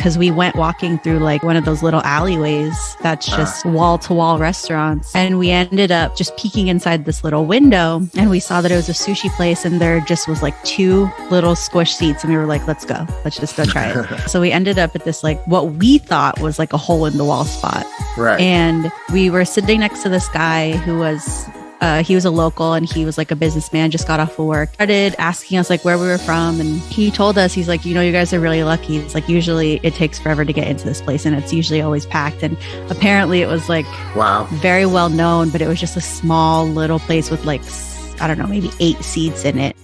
because we went walking through like one of those little alleyways that's just wall to wall restaurants. And we ended up just peeking inside this little window and we saw that it was a sushi place and there just was like two little squish seats. And we were like, let's go. Let's just go try it. So we ended up at this like what we thought was like a hole in the wall spot. Right. And we were sitting next to this guy who was he was a local and he was like a businessman, just got off of work, started asking us like where we were from. And he told us, he's like, you know, you guys are really lucky. It's like, usually it takes forever to get into this place and it's usually always packed. And apparently it was like, wow, very well known, but it was just a small little place with like, I don't know, maybe 8 seats in it.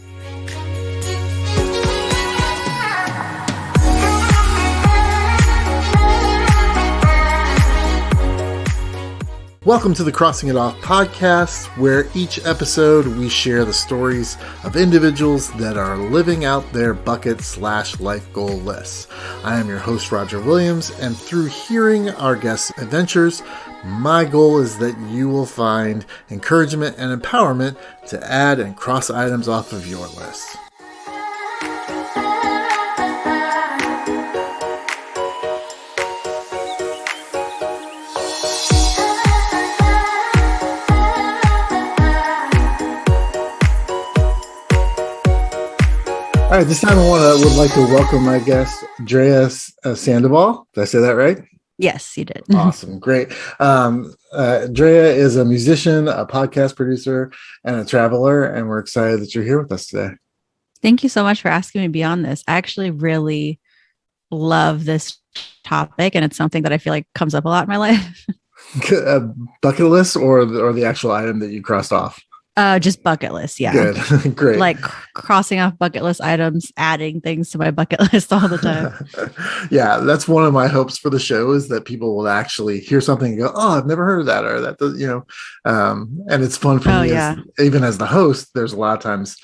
Welcome to the Crossing It Off podcast, where each episode we share the stories of individuals that are living out their bucket/life goal lists. I am your host, Roger Williams, and through hearing our guests' adventures, my goal is that you will find encouragement and empowerment to add and cross items off of your list. All right, this time I would like to welcome my guest, Drea Sandoval. Did I say that right? Yes, you did. Awesome, great. Drea is a musician, a podcast producer, and a traveler, and we're excited that you're here with us today. Thank you so much for asking me to be on this. I actually really love this topic, and it's something that I feel like comes up a lot in my life. Bucket list or the actual item that you crossed off? Just bucket list. Yeah. Good. Great. Like crossing off bucket list items, adding things to my bucket list all the time. Yeah. That's one of my hopes for the show is that people will actually hear something and go, oh, I've never heard of that. Or that, you know, and it's fun for me. Even as the host, there's a lot of times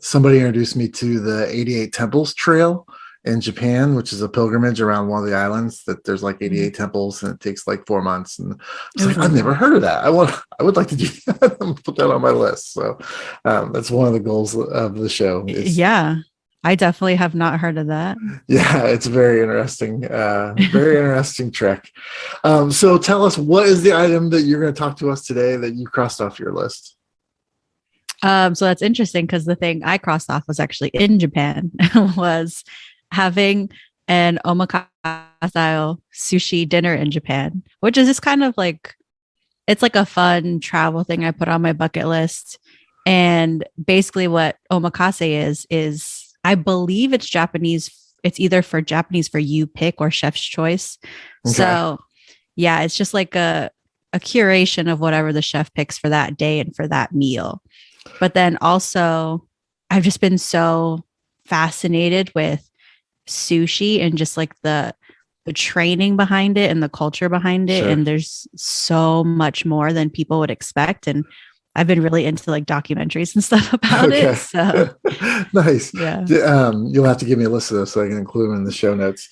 somebody introduced me to the 88 Temples Trail in Japan, which is a pilgrimage around one of the islands that there's like 88 temples and it takes like 4 months. And it's like, I've never heard of that. I would like to do that. I'm put that on my list. So that's one of the goals of the show. Yeah. I definitely have not heard of that. Yeah, it's very interesting. Very interesting trick. So tell us, what is the item that you're going to talk to us today that you crossed off your list? So that's interesting because the thing I crossed off was actually in Japan was having an Omakase style sushi dinner in Japan, which is just kind of like, it's like a fun travel thing I put on my bucket list. And basically what Omakase is I believe it's Japanese. It's either for Japanese for you pick or chef's choice. Okay. So yeah, it's just like a curation of whatever the chef picks for that day and for that meal. But then also I've just been so fascinated with sushi and just like the training behind it and the culture behind it. Sure. And there's so much more than people would expect. And I've been really into like documentaries and stuff about it. So nice. Yeah. You'll have to give me a list of those so I can include them in the show notes.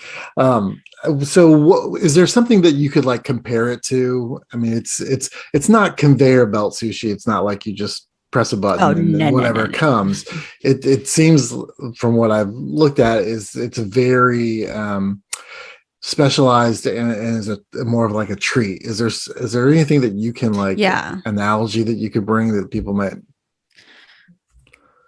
So is there something that you could like compare it to? I mean, it's not conveyor belt sushi. It's not like you just press a button and whatever comes. It seems from what I've looked at is it's a very specialized and is a more of like a treat. Is there anything that you can like analogy that you could bring that people might?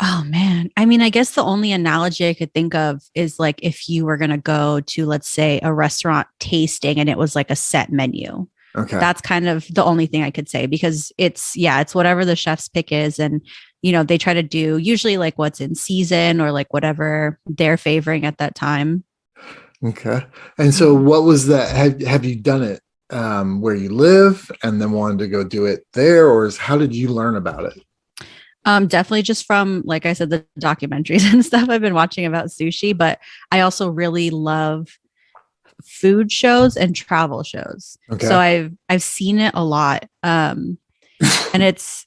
Oh man. I mean, I guess the only analogy I could think of is like if you were going to go to, let's say, a restaurant tasting and it was like a set menu. Okay. That's kind of the only thing I could say because it's whatever the chef's pick is. And, you know, they try to do usually like what's in season or like whatever they're favoring at that time. Okay. And so what was that? Have you done it where you live and then wanted to go do it there? Or how did you learn about it? Definitely just from, like I said, the documentaries and stuff I've been watching about sushi, but I also really love food shows and travel shows. Okay. So I've seen it a lot. And it's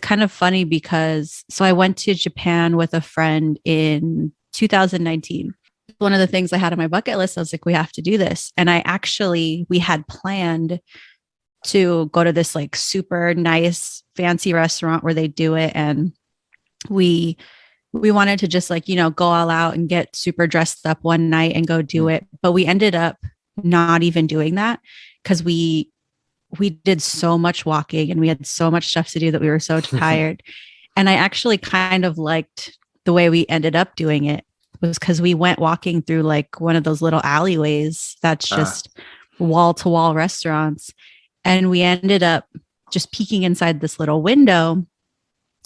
kind of funny because I went to Japan with a friend in 2019. One of the things I had on my bucket list, I was like, we have to do this. And we had planned to go to this like super nice fancy restaurant where they do it. And we we wanted to just like, go all out and get super dressed up one night and go do it. But we ended up not even doing that because we did so much walking and we had so much stuff to do that we were so tired. And I actually kind of liked the way we ended up doing it was because we went walking through like one of those little alleyways that's just wall to wall restaurants. And we ended up just peeking inside this little window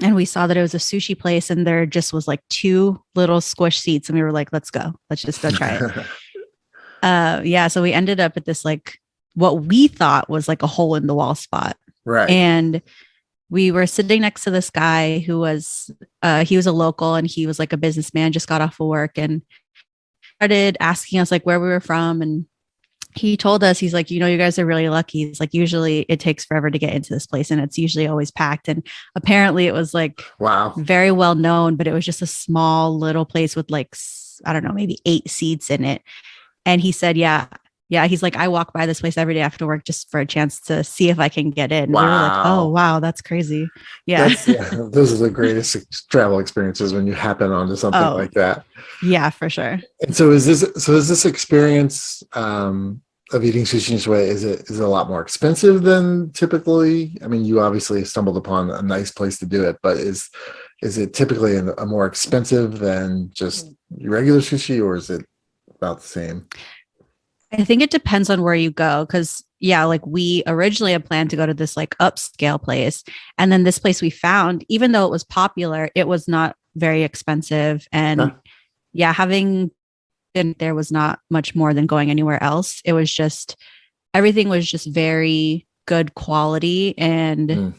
and we saw that it was a sushi place and there just was like two little squish seats. And we were like, let's go. Let's just go try it. Yeah. So we ended up at this like what we thought was like a hole in the wall spot. Right. And we were sitting next to this guy who was he was a local and he was like a businessman, just got off of work and started asking us like where we were from. And he told us, he's like, you guys are really lucky. He's like, usually it takes forever to get into this place and it's usually always packed. And apparently it was like, wow, very well known, but it was just a small little place with like, I don't know, maybe 8 seats in it. And he said, yeah. He's like, I walk by this place every day after work just for a chance to see if I can get in. Wow. We were like, oh, wow, that's crazy. Yeah. Those are the greatest travel experiences when you happen onto something like that. Yeah, for sure. And so is this experience of eating sushi in this way, is it a lot more expensive than typically? I mean, you obviously stumbled upon a nice place to do it, but is it typically a more expensive than just regular sushi, or is it about the same? I think it depends on where you go. Cause like we originally had planned to go to this like upscale place. And then this place we found, even though it was popular, it was not very expensive. And having been there was not much more than going anywhere else. It was just, everything was just very good quality. And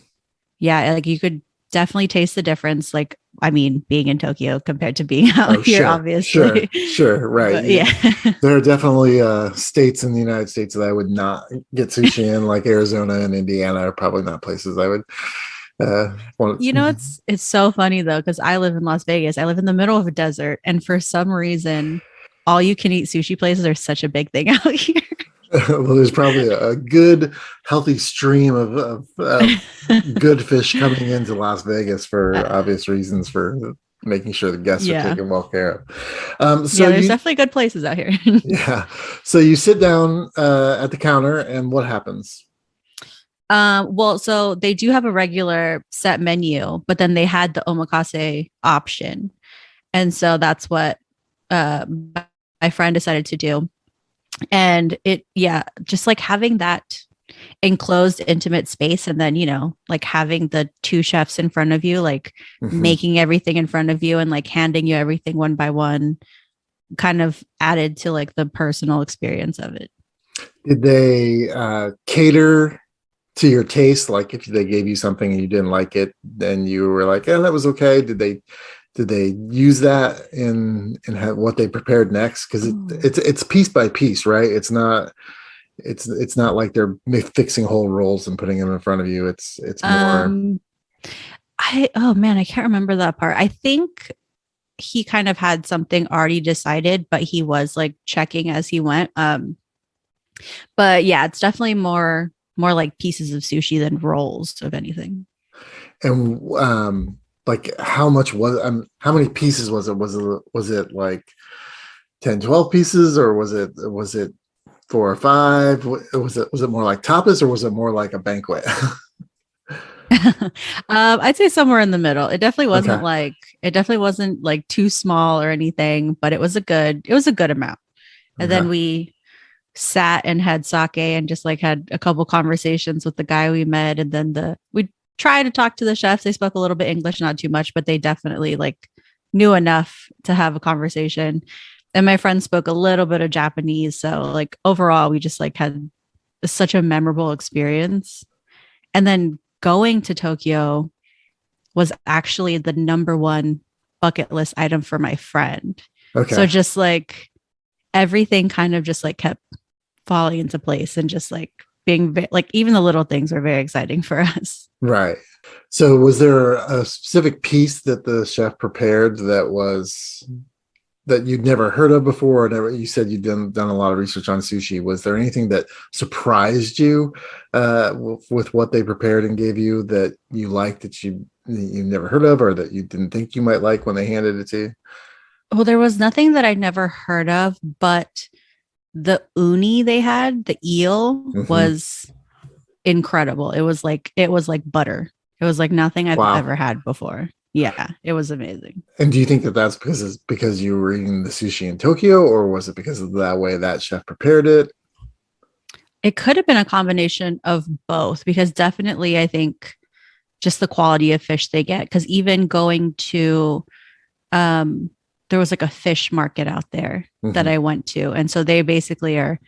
like you could definitely taste the difference. Like, I mean, being in Tokyo compared to being out here, obviously. Sure, right. But, yeah. There are definitely states in the United States that I would not get sushi in, like Arizona and Indiana are probably not places I would want. It's so funny though, because I live in Las Vegas. I live in the middle of a desert. And for some reason, all you can eat sushi places are such a big thing out here. Well, there's probably a good, healthy stream of good fish coming into Las Vegas for obvious reasons, for making sure the guests are taken well care of. So there's definitely good places out here. Yeah. So you sit down at the counter, and what happens? Well, so they do have a regular set menu, but then they had the omakase option, and so that's what my friend decided to do. And it, just like having that enclosed, intimate space, and then, like having the 2 chefs in front of you, like making everything in front of you and like handing you everything one by one, kind of added to like the personal experience of it. Did they cater to your taste? Like if they gave you something and you didn't like it, then you were like, that was okay. Did they use that in what they prepared next? Because it's piece by piece, right? It's not like they're fixing whole rolls and putting them in front of you. It's more. I can't remember that part. I think he kind of had something already decided, but he was like checking as he went. But yeah, it's definitely more like pieces of sushi than rolls of anything. And like how much was how many pieces was it? Was it like 10, 12 pieces, or was it 4 or 5? Was it more like tapas, or was it more like a banquet? I'd say somewhere in the middle. It definitely wasn't like too small or anything, but it was a good amount. And then we sat and had sake and just like had a couple conversations with the guy we met. And then we tried to talk to the chefs. They spoke a little bit English, not too much, but they definitely like knew enough to have a conversation. And my friend spoke a little bit of Japanese. So like overall, we just like had such a memorable experience. And then going to Tokyo was actually the number 1 bucket list item for my friend. Okay. So just like everything kind of just like kept falling into place and just like being like, even the little things were very exciting for us. Right. So was there a specific piece that the chef prepared that you'd never heard of before? Or you said you'd done a lot of research on sushi. Was there anything that surprised you with what they prepared and gave you that you liked, that you you've never heard of, or that you didn't think you might like when they handed it to you? Well, there was nothing that I'd never heard of, but the uni they had, the eel, Mm-hmm. was incredible. It was like butter. It was like nothing I've Wow. ever had before. Yeah, it was amazing. And do you think that that's because you were eating the sushi in Tokyo, or was it because of that way that chef prepared it? It could have been a combination of both because definitely I think just the quality of fish they get. Because even going to um there was like a fish market out there that Mm-hmm. I went to. And so they basically are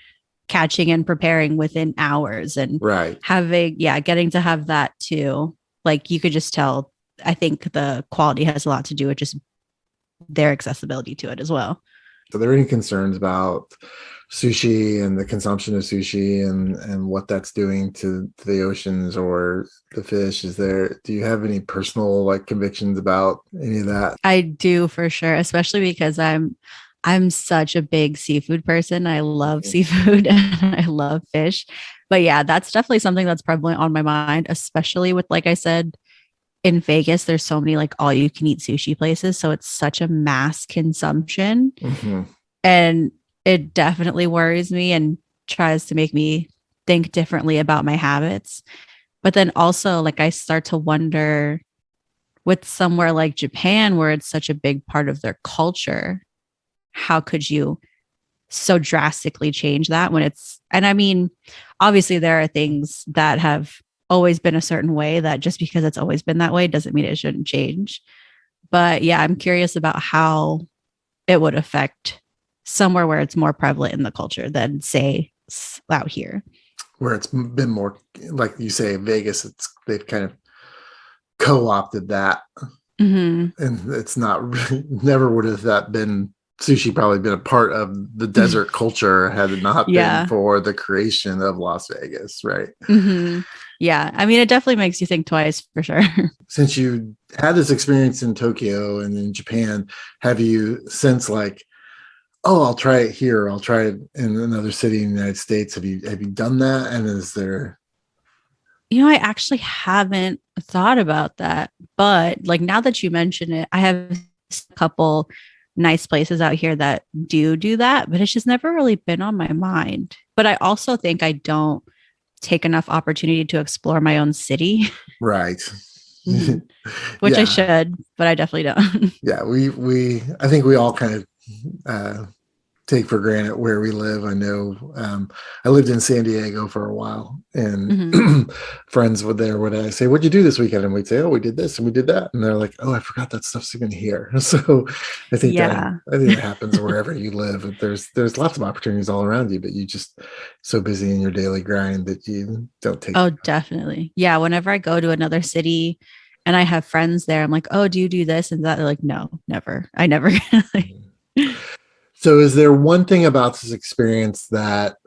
catching and preparing within hours and Right. having, yeah, getting to have that too. Like you could just tell, I think the quality has a lot to do with just their accessibility to it as well. Are there any concerns about sushi and the consumption of sushi and what that's doing to the oceans or the fish? Do you have any personal like convictions about any of that? I do for sure, especially because I'm such a big seafood person. I love Mhm. seafood and I love fish. But yeah, that's definitely something that's prevalent on my mind, especially with, like I said, in Vegas, there's so many like all you can eat sushi places. So it's such a mass consumption. Mhm. And it definitely worries me and tries to make me think differently about my habits. But then also, like, I start to wonder with somewhere like Japan, where it's such a big part of their culture, how could you so drastically change that when and I mean, obviously, there are things that have always been a certain way that just because it's always been that way doesn't mean it shouldn't change. But yeah, I'm curious about how it would affect somewhere where it's more prevalent in the culture than, say, out here. Where it's been more like you say, Vegas, they've kind of co-opted that, Mm-hmm. and it's not never would have that been sushi probably been a part of the desert culture had it not been Yeah. for the creation of Las Vegas, right? Mm-hmm. Yeah. I mean, it definitely makes you think twice for sure. Since you had this experience in Tokyo and in Japan, have you since like, oh, I'll try it here, I'll try it in another city in the United States? Have you done that? And is there I actually haven't thought about that. But like now that you mention it, I have a couple nice places out here that do that, but it's just never really been on my mind. But I also think I don't take enough opportunity to explore my own city. right? Hmm. Which I Yeah, should, but I definitely don't. yeah. We I think we all kind of uh, take for granted where we live. I know I lived in San Diego for a while, and Hmm. friends would there would I say, "What'd you do this weekend?" And we'd say, "Oh, we did this and we did that," and they're like, "Oh, I forgot that stuff's even here." So Yeah. I think that happens wherever you live. There's lots of opportunities all around you, but you just so busy in your daily grind that you don't take. Oh, definitely. Yeah. Whenever I go to another city and I have friends there, I'm like, oh, do you do this and that? They're like, no, never. I never. Like, So, is there one thing about this experience that,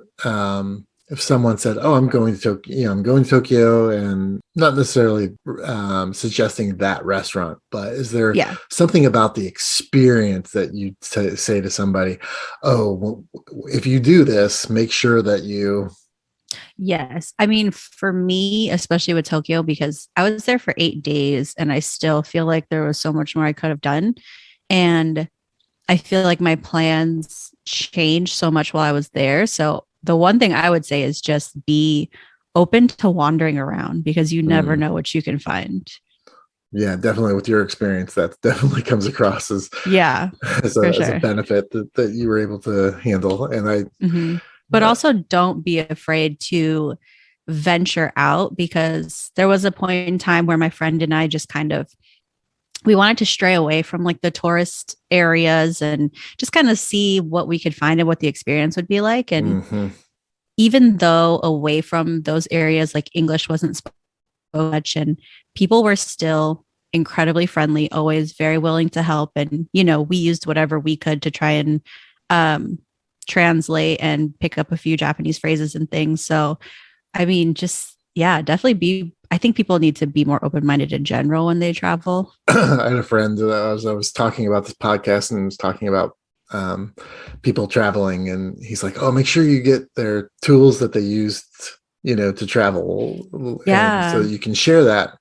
if someone said, "Oh, I'm going to Tokyo," I'm going to Tokyo, and not necessarily suggesting that restaurant, but is there yeah. something about the experience that you say to somebody, "Oh, well, if you do this, make sure that you." Yes. I mean, for me, especially with Tokyo, because I was there for 8 days and I still feel like there was so much more I could have done. And I feel like my plans changed so much while I was there. So the one thing I would say is just be open to wandering around because you never Mm, know what you can find. yeah, definitely. With your experience, that definitely comes across Yeah, for as a sure. benefit that you were able to handle, and I. Hmm. But also don't be afraid to venture out because there was a point in time where my friend and I just kind of we wanted to stray away from like the tourist areas and just kind of see what we could find and what the experience would be like. And Mhm. even though away from those areas, like English wasn't spoken much and people were still incredibly friendly, always very willing to help. And, we used whatever we could to try and um, translate and pick up a few Japanese phrases and things. So, I mean, just, yeah, definitely I think people need to be more open minded in general when they travel. I had a friend that I was talking about this podcast and was talking about um, people traveling, and he's like, "Oh, make sure you get their tools that they used, to travel, and so Yeah. you can share that."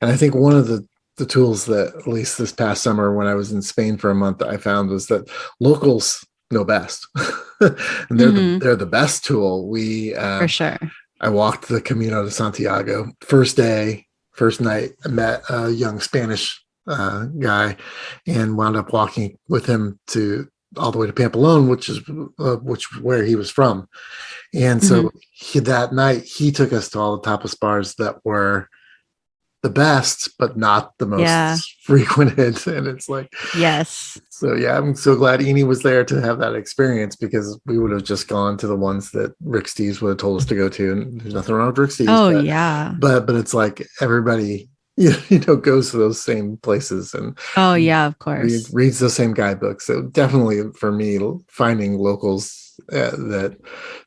And I think one of the the tools that, at least this past summer when I was in Spain for a month, I found was that locals know best. And they're the best tool. For sure. I walked the Camino de Santiago. First day, first night, I met a young Spanish guy and wound up walking with him to all the way to Pamplona, which where he was from. And so that night he took us to all the tapas bars that were the best, but not the most frequented. And it's like, yes. So yeah, I'm so glad Eni was there to have that experience, because we would have just gone to the ones that Rick Steves would have told us to go to. And there's nothing wrong with Rick Steves. Oh, but, yeah. But it's like everybody, goes to those same places and of course. reads the same guidebooks. So definitely for me, finding locals that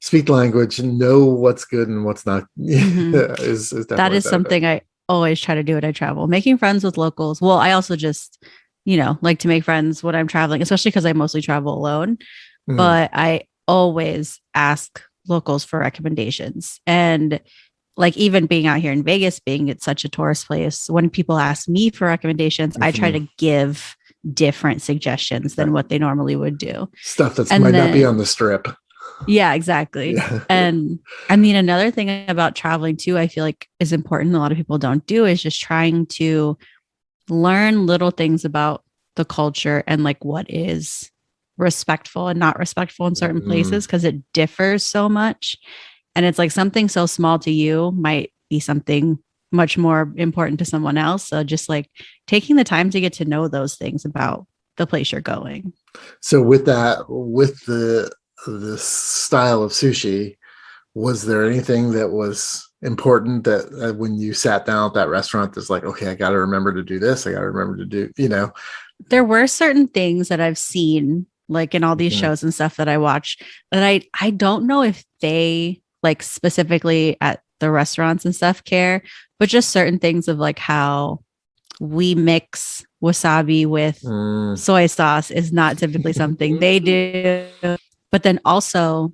speak the language and know what's good and what's not is definitely that is something I always try to do when I travel, making friends with locals. Well, I also just, like to make friends when I'm traveling, especially because I mostly travel alone. But I always ask locals for recommendations. And like, even being out here in Vegas, being it's such a tourist place, when people ask me for recommendations, I try to give different suggestions than what they normally would do. Stuff that might not be on the strip. Yeah, exactly. Yeah. And I mean, another thing about traveling too, I feel like is important, a lot of people don't do, is just trying to learn little things about the culture and like what is respectful and not respectful in certain places, because it differs so much. And it's like something so small to you might be something much more important to someone else. So just like taking the time to get to know those things about the place you're going. So with that, with the style of sushi, was there anything that was important that when you sat down at that restaurant that's like, okay, I got to remember to do this, I got to remember to do, there were certain things that I've seen like in all these shows and stuff that I watch that I don't know if they like specifically at the restaurants and stuff care, but just certain things of like how we mix wasabi with soy sauce is not typically something they do. But then also,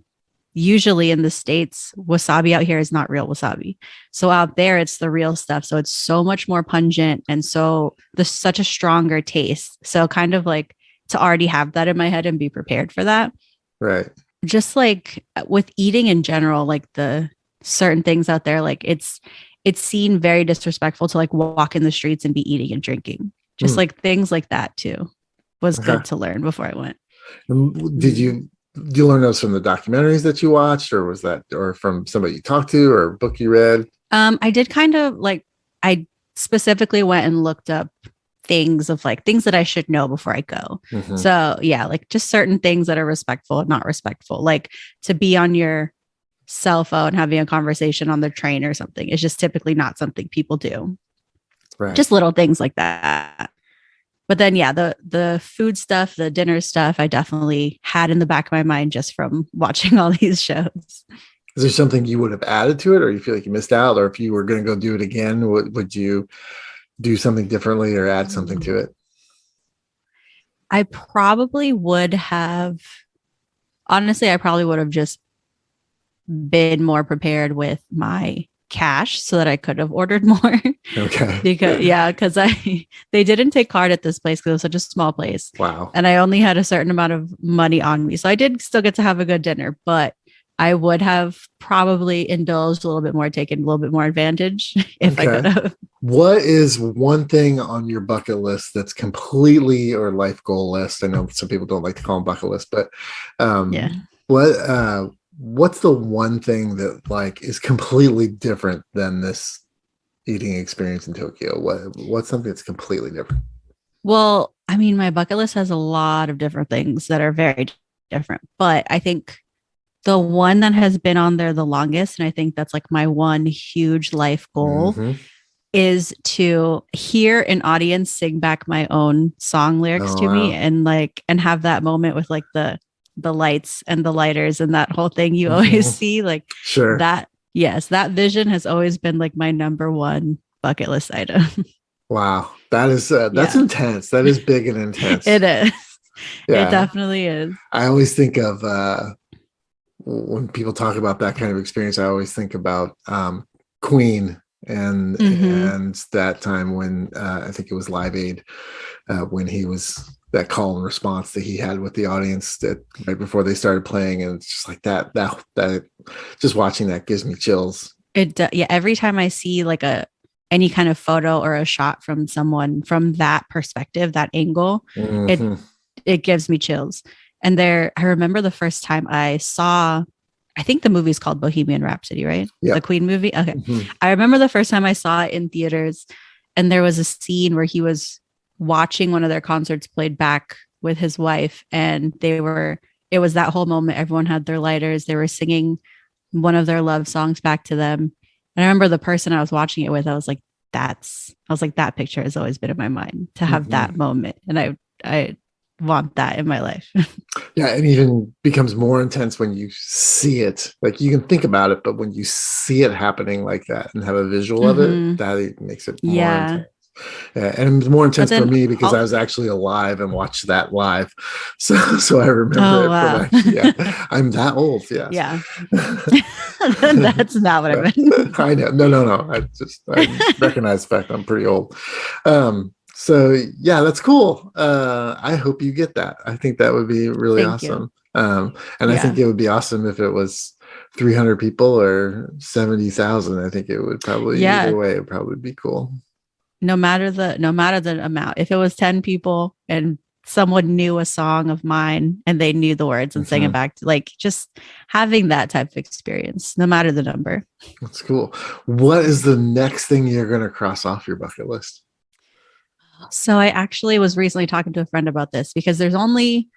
usually in the States, wasabi out here is not real wasabi. So out there, it's the real stuff. So it's so much more pungent. And so there's such a stronger taste. So kind of like to already have that in my head and be prepared for that. Right. Just like with eating in general, like the certain things out there, like it's seen very disrespectful to like walk in the streets and be eating and drinking. Just like things like that too was good to learn before I went. Did you learn those from the documentaries that you watched, or was that, or from somebody you talked to, or a book you read? I did kind of like, I specifically went and looked up things of like things that I should know before I go. So yeah, like just certain things that are respectful and not respectful, like to be on your cell phone having a conversation on the train or something is just typically not something people do. Right. Just little things like that. But then, yeah, the food stuff, the dinner stuff, I definitely had in the back of my mind just from watching all these shows. Is there something you would have added to it, or you feel like you missed out, or if you were going to go do it again, would you do something differently or add something to it? I probably would have, honestly, I probably would have just been more prepared with my cash so that I could have ordered more. Okay. because they didn't take card at this place because it was such a small place. Wow. And I only had a certain amount of money on me. So I did still get to have a good dinner, but I would have probably indulged a little bit more, taken a little bit more advantage if I could have. What is one thing on your bucket list that's completely, or life goal list? I know some people don't like to call them bucket list, but what's the one thing that like is completely different than this eating experience in Tokyo? What's something that's completely different? Well, I mean, my bucket list has a lot of different things that are very different, but I think the one that has been on there the longest, and I think that's like my one huge life goal, is to hear an audience sing back my own song lyrics to me and have that moment with like the lights and the lighters and that whole thing you always see, like that. Yes, that vision has always been like my number one bucket list item. Wow. That is that's intense. That is big and intense. It is. Yeah. It definitely is. I always think of when people talk about that kind of experience, I always think about Queen and that time when I think it was Live Aid, when he was that call and response that he had with the audience that right before they started playing, and it's just like that just watching that gives me chills. Yeah, every time I see like any kind of photo or a shot from someone from that perspective, that angle, it gives me chills. And I remember the first time I saw, I think the movie's called Bohemian Rhapsody, right? Yeah. The Queen movie. Okay. I remember the first time I saw it in theaters, and there was a scene where he was watching one of their concerts played back with his wife, and it was that whole moment. Everyone had their lighters. They were singing one of their love songs back to them. And I remember the person I was watching it with, I was like, that picture has always been in my mind, to have that moment. And I want that in my life. Yeah, it even becomes more intense when you see it. Like, you can think about it, but when you see it happening like that and have a visual of it, that makes it more intense. Yeah, and it was more intense for me because I was actually alive and watched that live. So I remember it. Wow. Yeah, I'm that old. Yes. Yeah. That's not what I meant. I know. No. I recognize the fact I'm pretty old. So yeah, that's cool. I hope you get that. I think that would be really awesome. And I think it would be awesome if it was 300 people or 70,000. I think it would probably, either way, it would probably be cool. No matter the amount. If it was 10 people and someone knew a song of mine and they knew the words and sang it back, like just having that type of experience, no matter the number. That's cool. What is the next thing you're going to cross off your bucket list? So I actually was recently talking to a friend about this, because there's only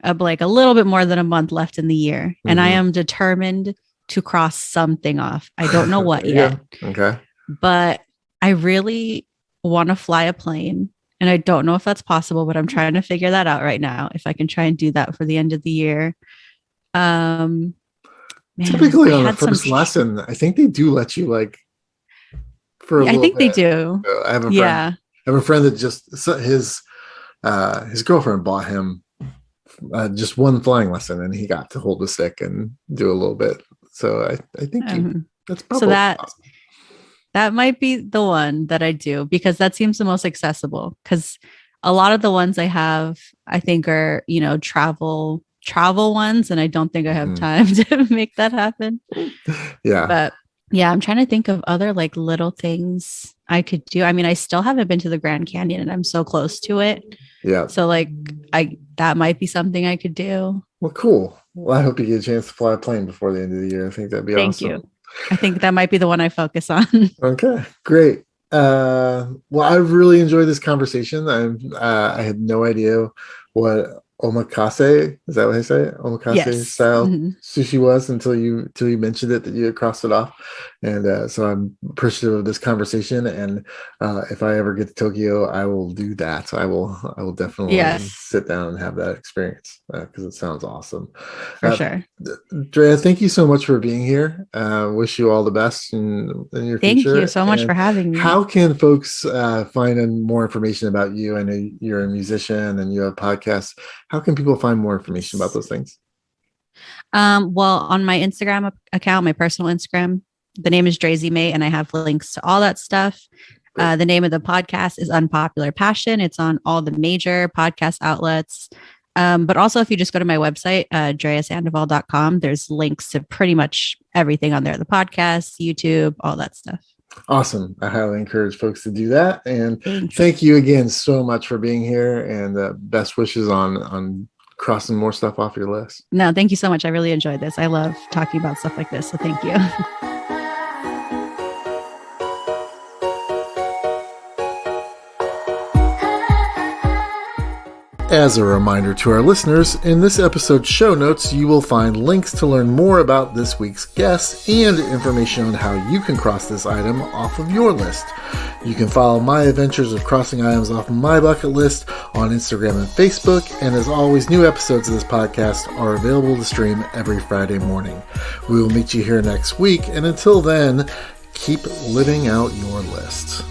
like a little bit more than a month left in the year. And I am determined to cross something off. I don't know what yet. Okay. But I really want to fly a plane. And I don't know if that's possible, but I'm trying to figure that out right now. If I can try and do that for the end of the year. Typically on the first lesson, I think they do let you like for a little bit. They do. I have a friend. I have a friend that just his girlfriend bought him just one flying lesson, and he got to hold the stick and do a little bit. So I think that's probably awesome. That might be the one that I do, because that seems the most accessible. Because a lot of the ones I have, I think, are, travel ones, and I don't think I have time to make that happen. Yeah. But yeah, I'm trying to think of other like little things I could do. I mean, I still haven't been to the Grand Canyon, and I'm so close to it. Yeah. So like that might be something I could do. Well, cool. Well, I hope you get a chance to fly a plane before the end of the year. I think that'd be awesome. Thank you. I think that might be the one I focus on. Okay, great. Well, I really enjoyed this conversation. I had no idea what omakase, is that what I say? Omakase style sushi was until you mentioned it, that you had crossed it off. And so I'm appreciative of this conversation. And if I ever get to Tokyo, I will do that. I will definitely sit down and have that experience, because it sounds awesome. For sure. Drea, thank you so much for being here. Wish you all the best in your future. Thank you so much for having me. How can folks find more information about you? I know you're a musician and you have podcasts. How can people find more information about those things? Well, on my Instagram account, my personal Instagram, the name is Drea May, and I have links to all that stuff. The name of the podcast is Unpopular Passion. It's on all the major podcast outlets. But also, if you just go to my website, dreasandoval.com, there's links to pretty much everything on there. The podcast, YouTube, all that stuff. Awesome. I highly encourage folks to do that. And thank you again so much for being here, and best wishes on crossing more stuff off your list. No, thank you so much. I really enjoyed this. I love talking about stuff like this. So thank you. As a reminder to our listeners, in this episode's show notes, you will find links to learn more about this week's guest and information on how you can cross this item off of your list. You can follow my adventures of crossing items off my bucket list on Instagram and Facebook. And as always, new episodes of this podcast are available to stream every Friday morning. We will meet you here next week. And until then, keep living out your list.